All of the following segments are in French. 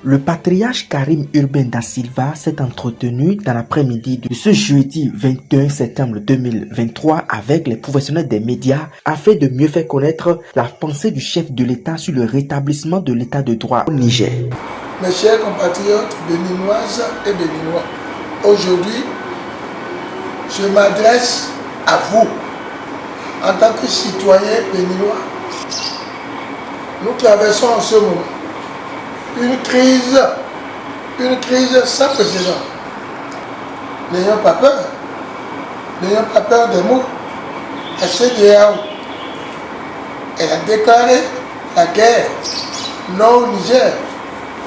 Le patriarche Karim Urbain da Silva s'est entretenu dans l'après-midi de ce jeudi 21 septembre 2023 avec les professionnels des médias afin de mieux faire connaître la pensée du chef de l'État sur le rétablissement de l'État de droit au Niger. Mes chers compatriotes béninoises et béninois, aujourd'hui, je m'adresse à vous en tant que citoyens béninois. Nous traversons en ce moment une crise sans précédent. N'ayons pas peur des mots. La CEDEAO, elle a déclaré la guerre, non au Niger,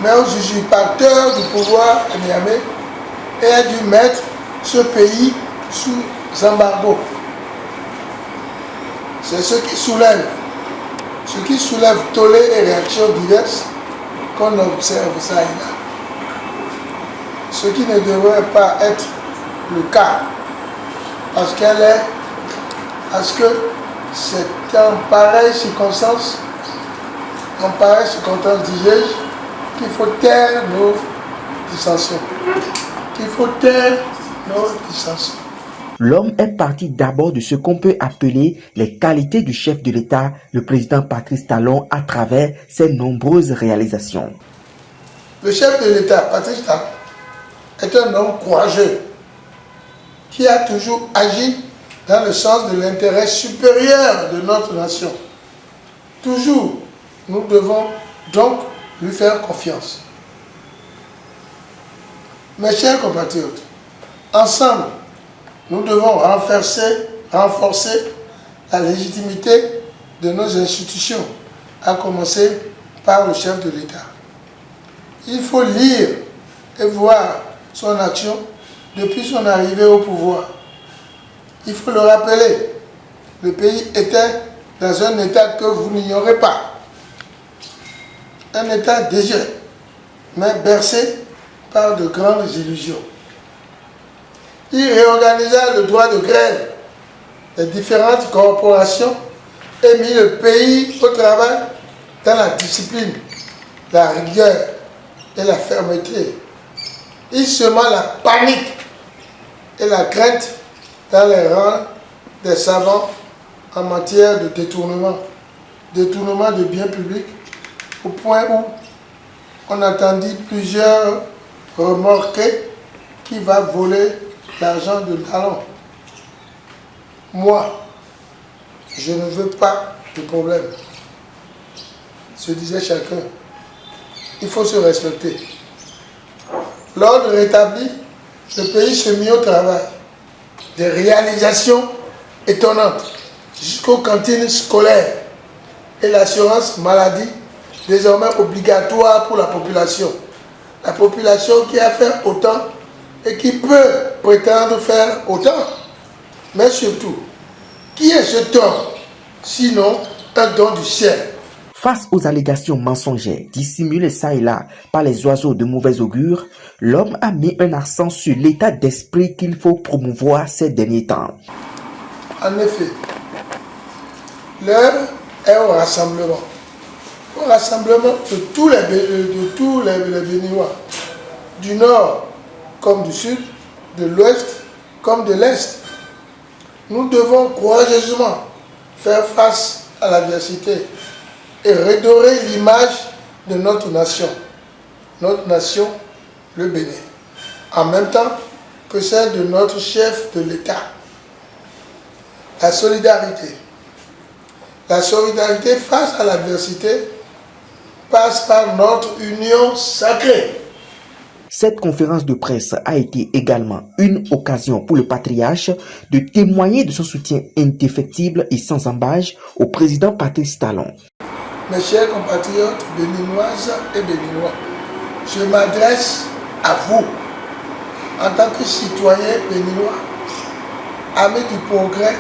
mais aux usurpateurs du pouvoir à Niamey, et a dû mettre ce pays sous embargo. C'est ce qui soulève tollé et réactions diverses qu'on observe ça et là. Ce qui ne devrait pas être le cas, parce que c'est en pareille circonstance, disais-je, qu'il faut taire nos dissensions. L'homme est parti d'abord de ce qu'on peut appeler les qualités du chef de l'État, le président Patrice Talon, à travers ses nombreuses réalisations. Le chef de l'État, Patrice Talon, est un homme courageux qui a toujours agi dans le sens de l'intérêt supérieur de notre nation. Toujours, nous devons donc lui faire confiance. Mes chers compatriotes, ensemble, nous devons renforcer la légitimité de nos institutions, à commencer par le chef de l'État. Il faut lire et voir son action depuis son arrivée au pouvoir. Il faut le rappeler, le pays était dans un état que vous n'ignorez pas. Un état déjà, mais bercé par de grandes illusions. Il réorganisa le droit de grève des différentes corporations et mit le pays au travail dans la discipline, la rigueur et la fermeté. Il sema la panique et la crainte dans les rangs des savants en matière de détournement de biens publics, au point où on entendit plusieurs remorquer qui va voler l'argent de Talon. Moi, je ne veux pas de problème, se disait chacun. Il faut se respecter. L'ordre rétabli, le pays se mit au travail. Des réalisations étonnantes jusqu'aux cantines scolaires et l'assurance maladie désormais obligatoire pour la population. La population qui a fait autant et qui peut prétendre faire autant. Mais surtout, qui est cet homme, sinon un don du ciel? Face aux allégations mensongères dissimulées ça et là par les oiseaux de mauvais augure, l'homme a mis un accent sur l'état d'esprit qu'il faut promouvoir ces derniers temps. En effet, l'heure est au rassemblement. Au rassemblement de tous les Béninois, du nord comme du sud, de l'ouest comme de l'est. Nous devons courageusement faire face à l'adversité et redorer l'image de notre nation, le Bénin, en même temps que celle de notre chef de l'État. La solidarité face à l'adversité passe par notre union sacrée. Cette conférence de presse a été également une occasion pour le patriarche de témoigner de son soutien indéfectible et sans embâche au président Patrice Talon. Mes chers compatriotes béninoises et béninois, je m'adresse à vous en tant que citoyens béninois, amis du progrès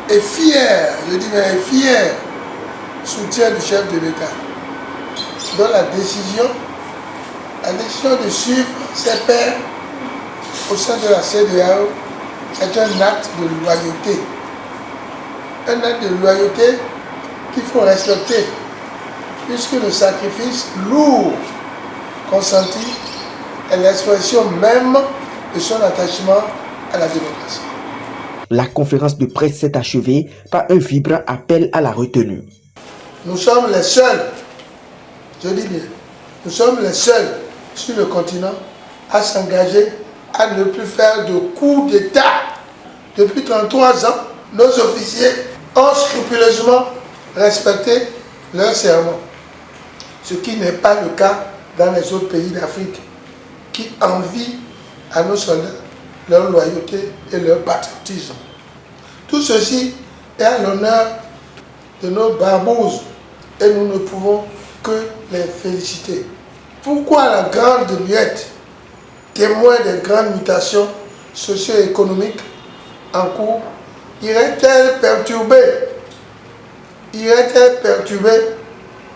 et fiers, soutien du chef de l'État, dont la décision de suivre ses pairs au sein de la CEDEAO est un acte de loyauté. Un acte de loyauté qu'il faut respecter, puisque le sacrifice lourd consenti est l'expression même de son attachement à la démocratie. La conférence de presse s'est achevée par un vibrant appel à la retenue. Nous sommes les seuls, je dis bien, nous sommes les seuls sur le continent à s'engager à ne plus faire de coup d'État. Depuis 33 ans, nos officiers ont scrupuleusement respecté leur serment, ce qui n'est pas le cas dans les autres pays d'Afrique qui envient à nos soldats leur loyauté et leur patriotisme. Tout ceci est à l'honneur de nos barbouzes et nous ne pouvons que les féliciter. Pourquoi la grande muette, témoin des grandes mutations socio-économiques en cours, irait-elle perturber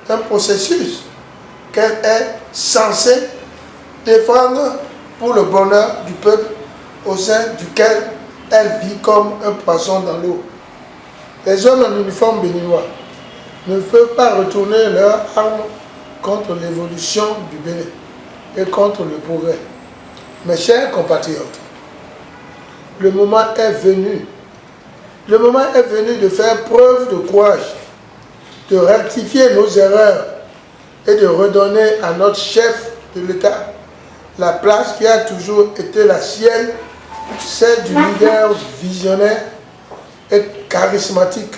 un processus qu'elle est censée défendre pour le bonheur du peuple au sein duquel elle vit comme un poisson dans l'eau? Les hommes en uniforme béninois ne peuvent pas retourner leurs armes contre l'évolution du Bénin et contre le progrès. Mes chers compatriotes, le moment est venu. Le moment est venu de faire preuve de courage, de rectifier nos erreurs et de redonner à notre chef de l'État la place qui a toujours été la sienne, celle du leader visionnaire et charismatique,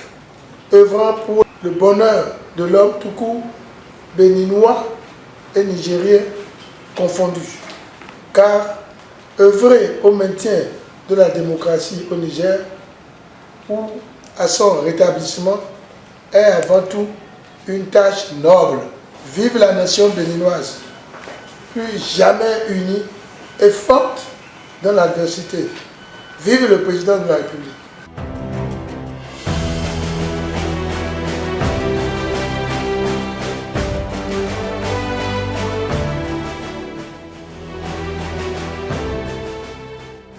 œuvrant pour le bonheur de l'homme tout court, béninois et nigérien confondus. Car œuvrer au maintien de la démocratie au Niger ou à son rétablissement est avant tout une tâche noble. Vive la nation béninoise, plus jamais unie et forte dans l'adversité. Vive le président de la République.